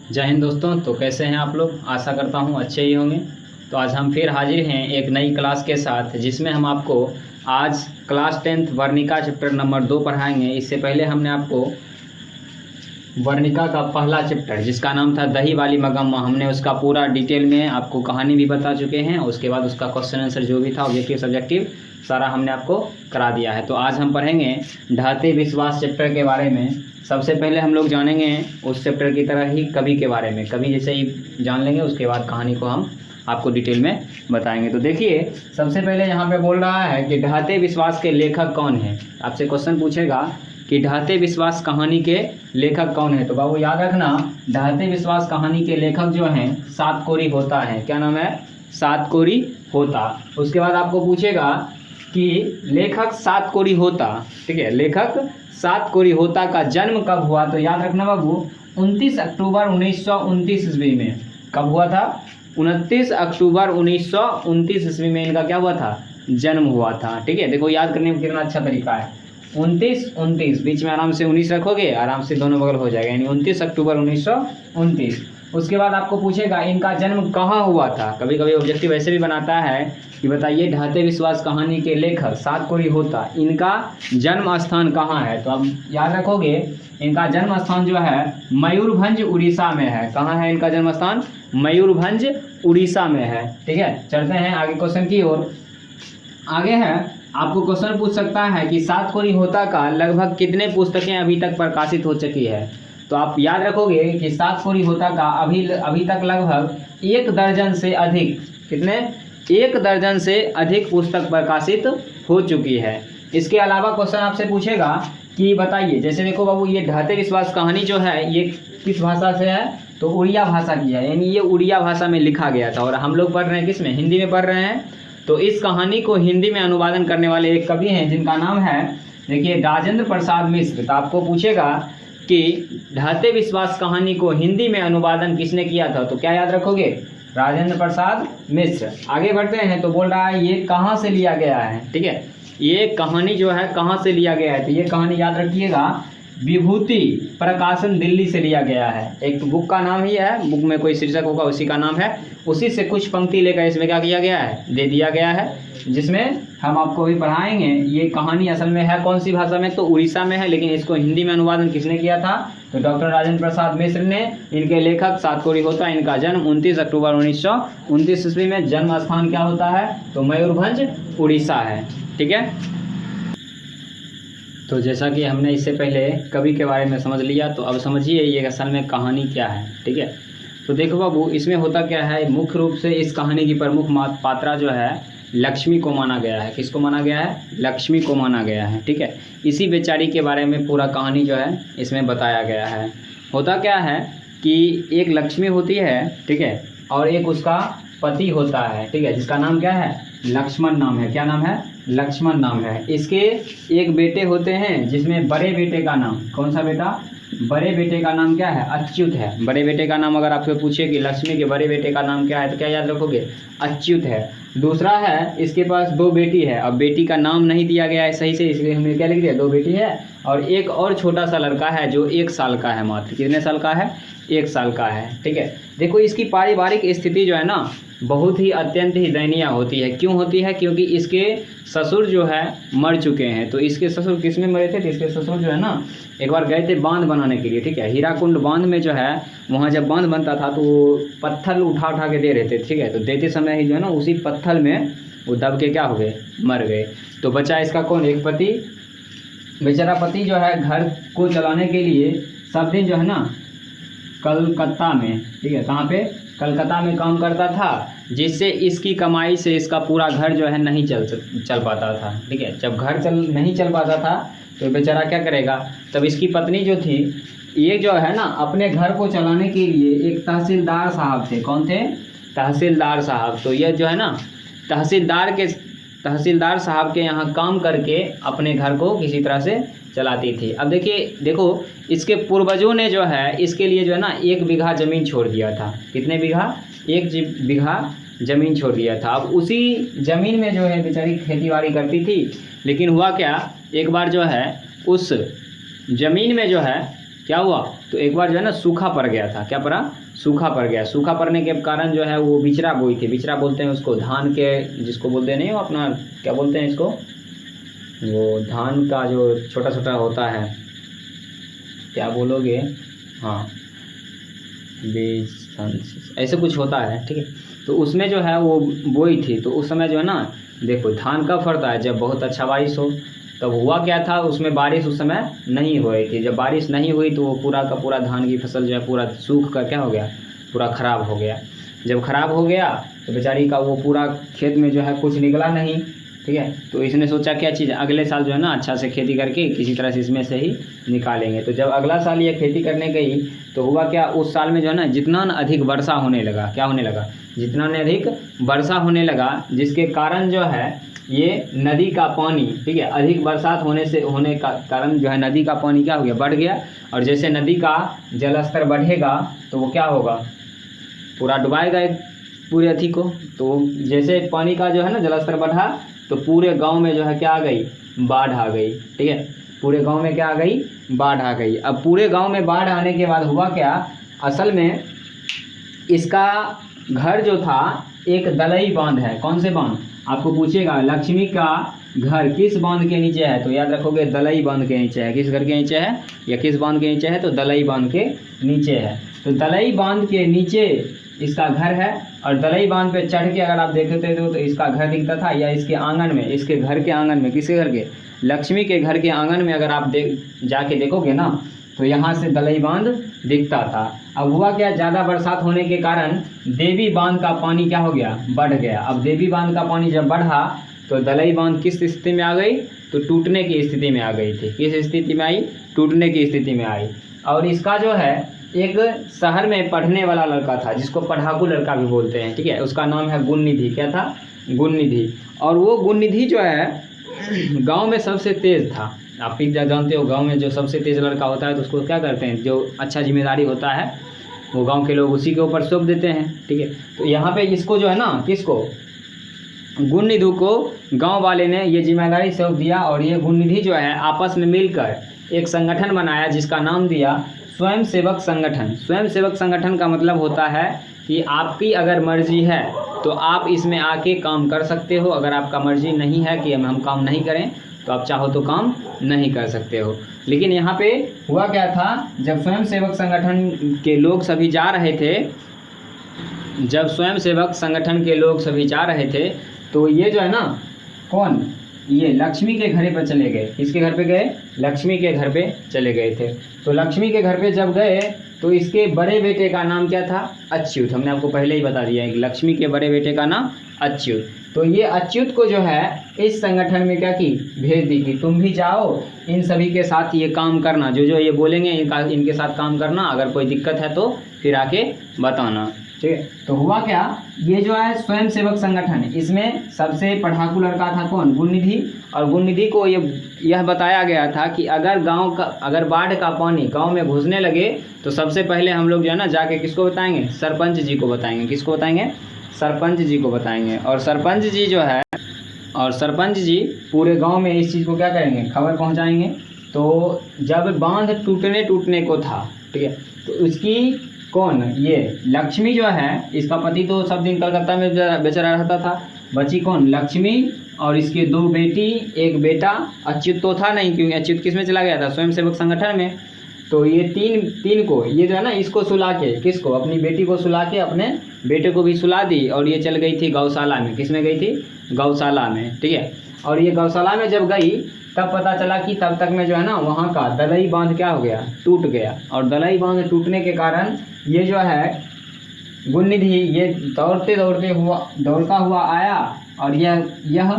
जय हिंद दोस्तों। तो कैसे हैं आप लोग? आशा करता हूं अच्छे ही होंगे। तो आज हम फिर हाजिर हैं एक नई क्लास के साथ, जिसमें हम आपको आज class 10th Varnika chapter number 2 पढ़ाएंगे। इससे पहले हमने आपको वर्णिका का पहला चैप्टर जिसका नाम था दही वाली मगम्मा, हमने उसका पूरा डिटेल में आपको कहानी भी बता चुके हैं। उसके बाद उसका क्वेश्चन आंसर जो भी था ऑब्जेक्टिव सब्जेक्टिव सारा हमने आपको करा दिया है। तो आज हम पढ़ेंगे ढाते विश्वास चैप्टर के बारे में। सबसे पहले हम लोग जानेंगे उस चैप्टर की तरह ही कवि के बारे में। कवि जैसे ही जान लेंगे उसके बाद कहानी को हम आपको डिटेल में बताएंगे। तो देखिए, सबसे पहले यहाँ पे बोल रहा है कि ढाते विश्वास के लेखक कौन है। आपसे क्वेश्चन पूछेगा कि ढाते विश्वास कहानी के लेखक कौन है। तो बाबू याद रखना, ढाते विश्वास कहानी के लेखक जो हैं सात कोरी होता है। क्या नाम है? सात कोरी होता। उसके बाद आपको पूछेगा कि लेखक सात कोरी होता, ठीक है, लेखक सात कोरी होता का जन्म कब हुआ। तो याद रखना बाबू, 29 अक्टूबर 1929 ईस्वी में। कब हुआ था? 29 अक्टूबर 1929 ईस्वी में इनका क्या हुआ था? जन्म हुआ था। ठीक है, देखो याद करने में कितना अच्छा तरीका है। 29 बीच में आराम से 19 रखोगे, आराम से दोनों बगल हो जाएगा, यानी 29 अक्टूबर 1929। उसके बाद आपको पूछेगा इनका जन्म कहाँ हुआ था। कभी कभी ऑब्जेक्टिव ऐसे भी बनाता है कि बताइए ढाते विश्वास कहानी के लेखक सात कोरी होता, इनका जन्म स्थान कहाँ है। तो अब याद रखोगे इनका जन्म स्थान जो है मयूरभंज उड़ीसा में है। कहाँ है इनका जन्म स्थान? मयूरभंज उड़ीसा में है। ठीक है, चलते हैं आगे क्वेश्चन की ओर। आगे है, आपको क्वेश्चन पूछ सकता है कि सात कोरी होता का लगभग कितने पुस्तकें अभी तक प्रकाशित हो चुकी है। तो आप याद रखोगे कि सात कोरी होता का अभी तक लगभग 1 दर्जन से अधिक, कितने? 1 दर्जन से अधिक पुस्तक प्रकाशित हो चुकी है। इसके अलावा क्वेश्चन आपसे पूछेगा कि बताइए, जैसे देखो बाबू, ये ढाते विश्वास कहानी जो है ये किस भाषा से है? तो उड़िया भाषा की है, यानी ये उड़िया भाषा में लिखा गया था। और हम लोग पढ़ रहे हैं किस में? हिंदी में पढ़ रहे हैं। तो इस कहानी को हिंदी में अनुवादन करने वाले एक कवि हैं जिनका नाम है, देखिए, राजेंद्र प्रसाद मिश्र। तो आपको पूछेगा कि ढाते विश्वास कहानी को हिंदी में अनुवादन किसने किया था। तो क्या याद रखोगे? राजेंद्र प्रसाद मिश्र। आगे बढ़ते हैं, तो बोल रहा है ये कहाँ से लिया गया है। ठीक है, ये कहानी जो है कहाँ से लिया गया है। तो ये कहानी याद रखिएगा, विभूति प्रकाशन दिल्ली से लिया गया है। एक तो बुक का नाम ही है, बुक में कोई शीर्षक होगा उसी का नाम है, उसी से कुछ पंक्ति लेकर इसमें क्या किया गया है? दे दिया गया है, जिसमें हम आपको भी पढ़ाएंगे। ये कहानी असल में है कौन सी भाषा में? तो उड़ीसा में है, लेकिन इसको हिंदी में अनुवादन किसने किया था? तो डॉक्टर राजेंद्र प्रसाद मिश्र ने। इनके लेखक सात कोरी होता, इनका जन्म 29 अक्टूबर 1929 ईस्वी में। जन्म स्थान क्या होता है? तो मयूरभंज उड़ीसा है। ठीक है, तो जैसा कि हमने इससे पहले कवि के बारे में समझ लिया, तो अब समझिए ये असल में कहानी क्या है। ठीक है, तो देखो बाबू, इसमें होता क्या है, मुख्य रूप से इस कहानी की प्रमुख पात्रा जो है लक्ष्मी को माना गया है। किसको माना गया है? लक्ष्मी को माना गया है। ठीक है, इसी बेचारी के बारे में पूरा कहानी जो है इसमें बताया गया है। होता क्या है कि एक लक्ष्मी होती है, ठीक है, और एक उसका पति होता है, ठीक है, जिसका नाम क्या है? लक्ष्मण नाम है। क्या नाम है? लक्ष्मण नाम है। इसके एक बेटे होते हैं, जिसमें बड़े बेटे का नाम, कौन सा बेटा? बड़े बेटे का नाम क्या है? अच्युत है। बड़े बेटे का नाम अगर आपसे पूछे कि लक्ष्मी के बड़े बेटे का नाम क्या है, तो क्या याद रखोगे? अच्युत है। दूसरा है, इसके पास 2 बेटी है। अब बेटी का नाम नहीं दिया गया है सही से, इसलिए हमने क्या लिख दिया? 2 बेटी है। और एक और छोटा सा लड़का है जो 1 साल का है मात्र। कितने साल का है? 1 साल का है। ठीक है, देखो इसकी पारिवारिक स्थिति जो है ना बहुत ही अत्यंत ही दयनीय होती है। क्यों होती है? क्योंकि इसके ससुर जो है मर चुके हैं। तो इसके ससुर किस में मरे थे? तो इसके ससुर जो है ना एक बार गए थे बांध बनाने के लिए। ठीक है, हीराकुंड बांध में जो है, वहाँ जब बांध बनता था तो वो पत्थर उठा उठा के दे रहे थे। ठीक है, तो देते समय ही जो है ना उसी पत्थर में वो दब के क्या हो गए? मर गए। तो बचा इसका कौन? एक पति। बेचारा पति जो है घर को चलाने के लिए सब दिन जो है ना कलकत्ता में, ठीक है, कहाँ पे? कलकत्ता में काम करता था, जिससे इसकी कमाई से इसका पूरा घर जो है नहीं चल पाता था। ठीक है, जब घर नहीं चल पाता था तो बेचारा क्या करेगा? तब इसकी पत्नी जो थी, ये जो है ना अपने घर को चलाने के लिए एक तहसीलदार साहब थे। कौन थे? तहसीलदार साहब। तो ये जो है ना तहसीलदार साहब के यहाँ काम करके अपने घर को किसी तरह से चलाती थी। अब देखो इसके पूर्वजों ने जो है इसके लिए जो है ना 1 बीघा ज़मीन छोड़ दिया था। कितने बीघा? 1 बीघा ज़मीन छोड़ दिया था। अब उसी ज़मीन में जो है बेचारी खेतीबाड़ी करती थी। लेकिन हुआ क्या, एक बार जो है उस ज़मीन में जो है क्या हुआ, तो एक बार जो है ना सूखा पड़ गया था। क्या पड़ा, सूखा पड़ गया। सूखा पड़ने के कारण जो है वो बिचरा बोई थी। बिचरा बोलते हैं उसको, धान के जिसको बोलते नहीं हो अपना, क्या बोलते हैं इसको, वो धान का जो छोटा छोटा होता है, क्या बोलोगे, हाँ बीज ऐसे कुछ होता है, ठीक है। तो उसमें जो है वो बोई थी। तो उस समय जो है ना, देखो धान कब फरता है, जब बहुत अच्छा बारिश हो। तब हुआ क्या था, उसमें बारिश उस समय नहीं हो रही थी। जब बारिश नहीं हुई तो वो पूरा का पूरा धान की फसल जो है पूरा सूख कर क्या हो गया, पूरा ख़राब हो गया। जब ख़राब हो गया तो बेचारी का वो पूरा खेत में जो है कुछ निकला नहीं, ठीक है। तो इसने सोचा क्या चीज़, अगले साल जो है ना अच्छा से खेती करके किसी तरह से इसमें से ही निकालेंगे। तो जब अगला साल ये खेती करने गई तो हुआ क्या, उस साल में जो है ना जितना न अधिक वर्षा होने लगा, क्या होने लगा, जितना न अधिक वर्षा होने लगा, जिसके कारण जो है ये नदी का पानी, ठीक है, अधिक बरसात होने का कारण जो है नदी का पानी क्या हो गया, बढ़ गया। और जैसे नदी का जल स्तर बढ़ेगा तो वो क्या होगा, पूरा डुबाएगा एक पूरे अथी को। तो जैसे पानी का जो है ना जल स्तर बढ़ा तो पूरे गांव में जो है क्या आ गई, बाढ़ आ गई, ठीक है। पूरे गांव में क्या आ गई, बाढ़ आ गई। अब पूरे गांव में बाढ़ आने के बाद हुआ क्या, असल में इसका घर जो था एक दलई बांध है। कौन से बांध, आपको पूछेगा लक्ष्मी का घर किस बांध के नीचे है, तो याद रखोगे दलई बांध के नीचे है। किस घर के नीचे है या किस बांध के नीचे है, तो दलई बांध के नीचे है। तो दलई बांध के नीचे इसका घर है। और दलई बांध पे चढ़ के अगर आप देखते थे तो इसका घर दिखता था, या इसके आंगन में, इसके घर के आंगन में, किसके घर के, लक्ष्मी के घर के आंगन में अगर आप जाके देखोगे ना तो यहाँ से दलई बांध दिखता था। अब हुआ क्या, ज़्यादा बरसात होने के कारण देवी बांध का पानी क्या हो गया, बढ़ गया। अब देवी बांध का पानी जब बढ़ा तो दलई बांध किस स्थिति में आ गई, तो टूटने की स्थिति में आ गई थी। किस स्थिति में आई, टूटने की स्थिति में आई। और इसका जो है एक शहर में पढ़ने वाला लड़का था जिसको पढ़ाकू लड़का भी बोलते हैं, ठीक है। उसका नाम है गुणनिधि। क्या था, गुणनिधि। और वो गुणनिधि जो है गांव में सबसे तेज़ था। आप भी जानते हो गांव में जो सबसे तेज़ लड़का होता है तो उसको क्या करते हैं, जो अच्छा जिम्मेदारी होता है वो गांव के लोग उसी के ऊपर सौंप देते हैं, ठीक है। तो यहाँ पे इसको जो है ना, किसको, गुणनिधि को गांव वाले ने ये जिम्मेदारी सौंप दिया। और ये गुणनिधि जो है आपस में मिलकर एक संगठन बनाया जिसका नाम दिया स्वयं सेवक संगठन। स्वयं सेवक संगठन का मतलब होता है कि आपकी अगर मर्जी है तो आप इसमें आके काम कर सकते हो। अगर आपका मर्जी नहीं है कि हम काम नहीं करें तो आप चाहो तो काम नहीं कर सकते हो। लेकिन यहाँ पे हुआ क्या था, जब स्वयं सेवक संगठन के लोग सभी जा रहे थे, जब स्वयं सेवक संगठन के लोग सभी जा रहे थे तो ये जो है ना, कौन, ये लक्ष्मी के घर पे चले गए। किसके घर पे गए, लक्ष्मी के घर पे चले गए थे। तो लक्ष्मी के घर पे जब गए तो इसके बड़े बेटे का नाम क्या था, अच्युत। हमने आपको पहले ही बता दिया है कि लक्ष्मी के बड़े बेटे का नाम अच्युत। तो ये अच्युत को जो है इस संगठन में क्या की, भेज दी कि तुम भी जाओ, इन सभी के साथ ये काम करना, जो जो ये बोलेंगे इनके साथ काम करना। अगर कोई दिक्कत है तो फिर आके बताना, ठीक है। तो हुआ क्या, ये जो है स्वयं सेवक संगठन, इसमें सबसे पढ़ाकू लड़का था कौन, गुणनिधि। और गुणनिधि को यह बताया गया था कि अगर बाढ़ का पानी गांव में घुसने लगे तो सबसे पहले हम लोग जो है ना जाके किसको बताएंगे, सरपंच जी को बताएंगे। किसको बताएंगे, सरपंच जी को बताएंगे। और सरपंच जी जो है, और सरपंच जी पूरे गांव में इस चीज़ को क्या करेंगे, खबर पहुंचाएंगे। तो जब बांध टूटने को था, ठीक है, तो उसकी कौन, ये लक्ष्मी जो है, इसका पति तो सब दिन कलकत्ता में बेचारा रहता था। बची कौन, लक्ष्मी और इसके 2 बेटी, 1 बेटा। अच्युत तो था नहीं क्योंकि अच्युत किस में चला गया था, स्वयं सेवक संगठन में। तो ये तीन को, ये जो है ना इसको सुला के, किसको, अपनी बेटी को सुला के अपने बेटे को भी सुला दी। और ये चल गई थी गौशाला में। किस में गई थी, गौशाला में, ठीक है। और ये गौशाला में जब गई तब पता चला कि तब तक में जो है ना वहाँ का दलई बांध क्या हो गया, टूट गया। और दलई बांध टूटने के कारण ये जो है गुणनिधि ये दौड़ता हुआ आया। और यह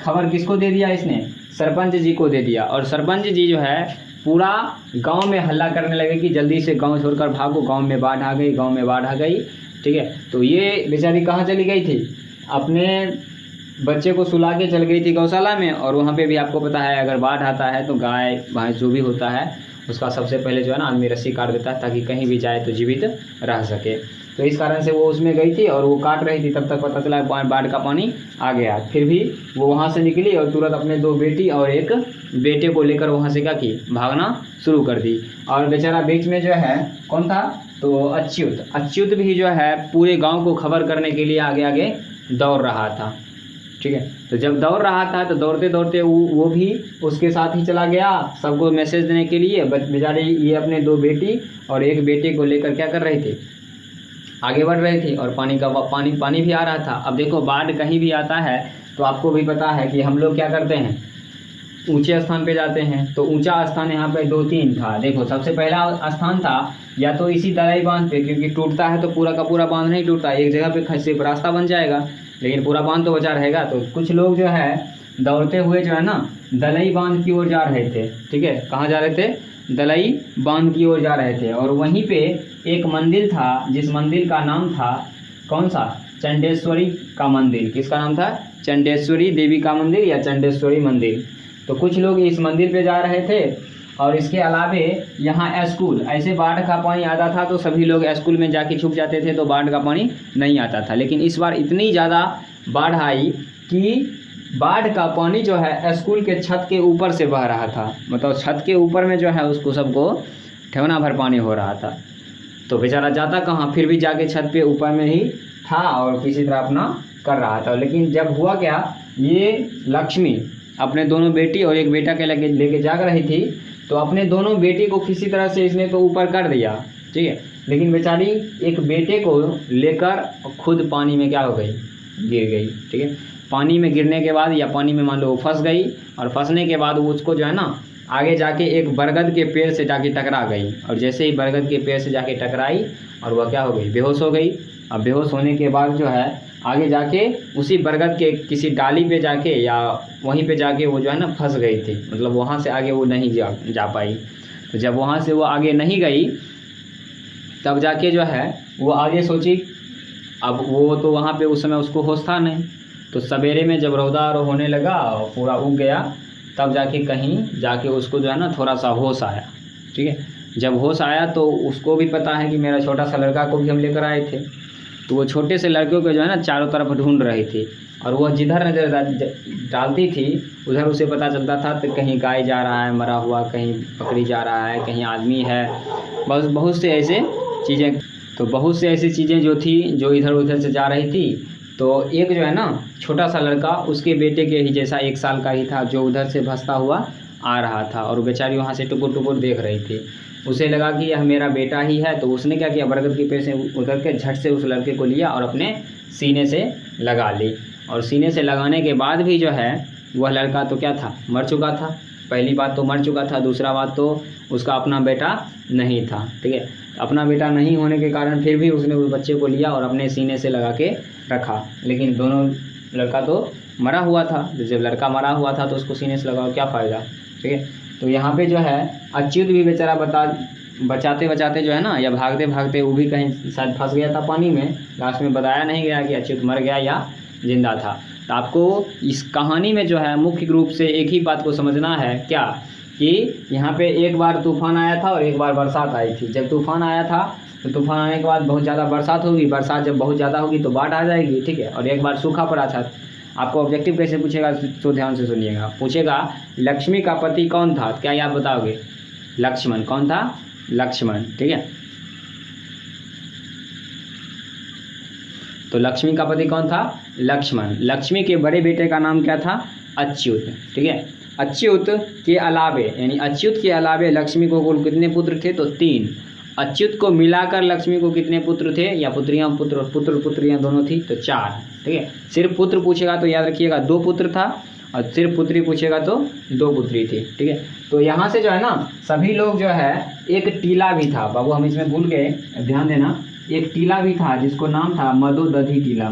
खबर किसको दे दिया, इसने सरपंच जी को दे दिया। और सरपंच जी जो है पूरा गांव में हल्ला करने लगे कि जल्दी से गांव छोड़कर भागो, गांव में बाढ़ आ गई, गांव में बाढ़ आ गई, ठीक है। तो ये बेचारी कहाँ चली गई थी, अपने बच्चे को सुला के चल गई थी गौशाला में। और वहाँ पे भी आपको पता है अगर बाढ़ आता है तो गाय भैंस जो भी होता है उसका सबसे पहले जो है ना आदमी रस्सी काट देता है ताकि कहीं भी जाए तो जीवित रह सके। तो इस कारण से वो उसमें गई थी और वो काट रही थी, तब तक पता चला बाढ़ का पानी आ गया। फिर भी वो वहाँ से निकली और तुरंत अपने 2 बेटी और 1 बेटे को लेकर वहाँ से क्या की, भागना शुरू कर दी। और बेचारा बीच में जो है कौन था, तो अच्युत भी जो है पूरे गाँव को खबर करने के लिए आगे आगे दौड़ रहा था। ठीक है, तो जब दौड़ रहा था तो दौड़ते दौड़ते वो भी उसके साथ ही चला गया सबको मैसेज देने के लिए। बेचारे ये अपने 2 बेटी और 1 बेटे को लेकर क्या कर रहे थे, आगे बढ़ रहे थे। और पानी भी आ रहा था। अब देखो बाढ़ कहीं भी आता है तो आपको भी पता है कि हम लोग क्या करते हैं, ऊंचे स्थान पे जाते हैं। तो ऊंचा स्थान यहाँ पे 2-3 था। देखो सबसे पहला स्थान था या तो इसी दलाई बांध पे, क्योंकि टूटता है तो पूरा का पूरा बांध नहीं टूटता, एक जगह पे सिर्फ रास्ता बन जाएगा, लेकिन पूरा बांध तो बचा रहेगा। तो कुछ लोग जो है दौड़ते हुए जो है ना दलई बांध की ओर जा रहे थे। ठीक है, कहाँ जा रहे थे, दलई बांध की ओर जा रहे थे। और वहीं पे एक मंदिर था जिस मंदिर का नाम था कौन सा, चंडेश्वरी का मंदिर। किसका नाम था, चंडेश्वरी देवी का मंदिर या चंडेश्वरी मंदिर। तो कुछ लोग इस मंदिर पे जा रहे थे। और इसके अलावे यहाँ स्कूल, ऐसे बाढ़ का पानी आता था तो सभी लोग स्कूल में जाके छुप जाते थे, तो बाढ़ का पानी नहीं आता था। लेकिन इस बार इतनी ज़्यादा बाढ़ आई कि बाढ़ का पानी जो है स्कूल के छत के ऊपर से बह रहा था। मतलब छत के ऊपर में जो है उसको सबको ठेवना भर पानी हो रहा था। तो बेचारा जाता कहाँ, फिर भी जाके छत पे ऊपर में ही था और किसी तरह अपना कर रहा था। लेकिन जब हुआ क्या, ये लक्ष्मी अपने दोनों बेटी और 1 बेटा के लेके जाग रही थी। तो अपने दोनों बेटी को किसी तरह से इसने तो ऊपर कर दिया। ठीक है, लेकिन बेचारी 1 बेटे को लेकर खुद पानी में क्या हो गई, गिर गई। ठीक है, पानी में गिरने के बाद या पानी में मान लो वो फंस गई, और फंसने के बाद उसको जो है ना आगे जाके एक बरगद के पेड़ से जाके टकरा गई। और जैसे ही बरगद के पेड़ से जाके टकराई और वह क्या हो गई, बेहोश हो गई। अब बेहोश होने के बाद जो है आगे जाके उसी बरगद के किसी डाली पे जाके या वहीं पे जाके वो जो है ना फंस गई थी। मतलब वहाँ से आगे वो नहीं जा पाई। तो जब वहाँ से वो आगे नहीं गई तब जाके जो है वो आगे सोची। अब वो तो वहाँ पे उस समय उसको होश था नहीं। तो सवेरे में जब रौदा होने लगा और पूरा उग गया, तब जाके कहीं जाके उसको जो है ना थोड़ा सा होश आया। ठीक है, जब होश आया तो उसको भी पता है कि मेरा छोटा सा लड़का को भी हम लेकर आए थे। तो वो छोटे से लड़के को जो है ना चारों तरफ ढूंढ रही थी। और वह जिधर नजर डालती थी उधर उसे पता चलता था तो कहीं गाय जा रहा है मरा हुआ, कहीं बकरी जा रहा है, कहीं आदमी है, बहुत से ऐसे चीज़ें। तो बहुत से ऐसी चीज़ें जो थी जो इधर उधर से जा रही थी। तो एक जो है ना छोटा सा लड़का उसके बेटे के ही जैसा 1 साल का ही था, जो उधर से भसता हुआ आ रहा था। और बेचारी वहाँ से टुकुर टुकुर देख रही थी। उसे लगा कि यह मेरा बेटा ही है। तो उसने क्या किया, बरगद के पेड़ से उतर के झट से उस लड़के को लिया और अपने सीने से लगा ली। और सीने से लगाने के बाद भी जो है वह लड़का तो क्या था, मर चुका था। पहली बात तो मर चुका था, दूसरा बात तो उसका अपना बेटा नहीं था। ठीक है, अपना बेटा नहीं होने के कारण फिर भी उसने उस बच्चे को लिया और अपने सीने से लगा के रखा। लेकिन दोनों लड़का तो मरा हुआ था। जब लड़का मरा हुआ था तो उसको सीने से लगाओ, क्या फ़ायदा। ठीक है, तो यहाँ पे जो है अच्युत भी बेचारा बचाते बचाते जो है ना या भागते भागते वो भी कहीं शायद फंस गया था पानी में। लास्ट में बताया नहीं गया कि अच्युत मर गया या जिंदा था। तो आपको इस कहानी में जो है मुख्य रूप से एक ही बात को समझना है, क्या कि यहाँ पे एक बार तूफान आया था और एक बार बरसात आई थी। जब तूफान आया था तो तूफान आने के बाद बहुत ज़्यादा बरसात होगी, बरसात जब बहुत ज़्यादा होगी तो बाढ़ आ जाएगी। ठीक है, और एक बार सूखा पड़ा था। आपको ऑब्जेक्टिव कैसे पूछेगा तो ध्यान से सुनिएगा। पूछेगा लक्ष्मी का पति कौन था, क्या आप बताओगे, लक्ष्मण। कौन था, लक्ष्मण। ठीक है, तो लक्ष्मी का पति कौन था, लक्ष्मण। लक्ष्मी के बड़े बेटे का नाम क्या था, अच्युत। ठीक है, अच्युत के अलावे यानी अच्युत के अलावे लक्ष्मी को कुल कितने पुत्र थे, तो 3। अच्युत को मिलाकर लक्ष्मी को कितने पुत्र थे, या पुत्रियां पुत्रियां दोनों थी, तो 4। ठीक है, सिर्फ पुत्र पूछेगा तो याद रखिएगा 2 पुत्र था, और सिर्फ पुत्री पूछेगा तो 2 पुत्री थी। ठीक है, तो यहाँ से जो है ना सभी लोग जो है, एक टीला भी था बाबू, हम इसमें भूल गए, ध्यान देना। एक टीला भी था जिसको नाम था मदोदधी टीला,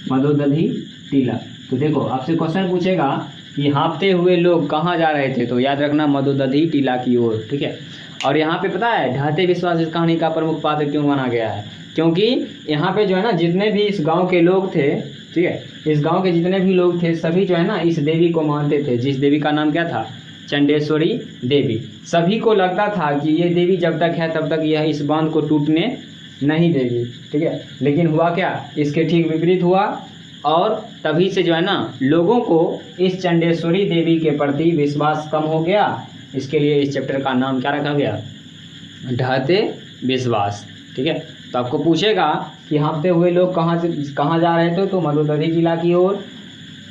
मदोदधी टीला। तो देखो आपसे क्वेश्चन पूछेगा कि हाँफते हुए लोग कहाँ जा रहे थे, तो याद रखना मदोदधी टीला की ओर। ठीक है, और यहाँ पे पता है ढाते विश्वास इस कहानी का प्रमुख पात्र क्यों माना गया है, क्योंकि यहाँ पे जो है ना जितने भी इस गांव के लोग थे, ठीक है, इस गांव के जितने भी लोग थे सभी जो है ना इस देवी को मानते थे, जिस देवी का नाम क्या था, चंडेश्वरी देवी। सभी को लगता था कि ये देवी जब तक है तब तक यह इस बांध को टूटने नहीं देगी, ठीक है। लेकिन हुआ क्या, इसके ठीक विपरीत हुआ और तभी से जो है ना लोगों को इस चंडेश्वरी देवी के प्रति विश्वास कम हो गया। इसके लिए इस चैप्टर का नाम क्या रखा गया, ढहते विश्वास, ठीक है। तो आपको पूछेगा कि हाँफते हुए लोग कहाँ जा रहे थे, तो मधुबनी जिला की ओर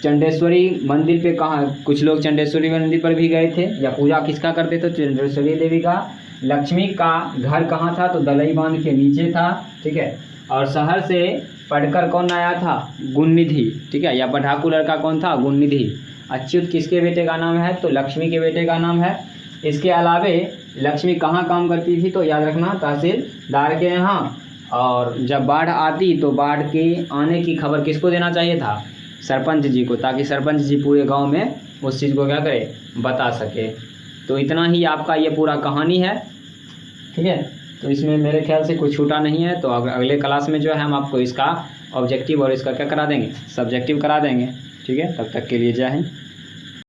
चंडेश्वरी मंदिर पे कुछ लोग चंडेश्वरी मंदिर पर भी गए थे, या पूजा किसका करते थे, चंडेश्वरी देवी का। लक्ष्मी का घर कहाँ था, तो दलई बांध के नीचे था, ठीक है। और शहर से पढ़कर कौन आया था, गुणनिधि, ठीक है, या पढ़ाकू लड़का कौन था, गुणनिधि। अच्युत किसके बेटे का नाम है, तो लक्ष्मी के बेटे का नाम है। इसके अलावे लक्ष्मी कहाँ काम करती थी, तो याद रखना तहसीलदार के यहाँ। और जब बाढ़ आती तो बाढ़ के आने की खबर किसको देना चाहिए था, सरपंच जी को, ताकि सरपंच जी पूरे गांव में उस चीज़ को क्या करे, बता सके। तो इतना ही आपका ये पूरा कहानी है, ठीक है। तो इसमें मेरे ख्याल से कुछ छूटा नहीं है। तो अगले क्लास में जो है हम आपको इसका ऑब्जेक्टिव और इसका क्या करा देंगे, सब्जेक्टिव करा देंगे, ठीक है। तब तक के लिए जय हिंद।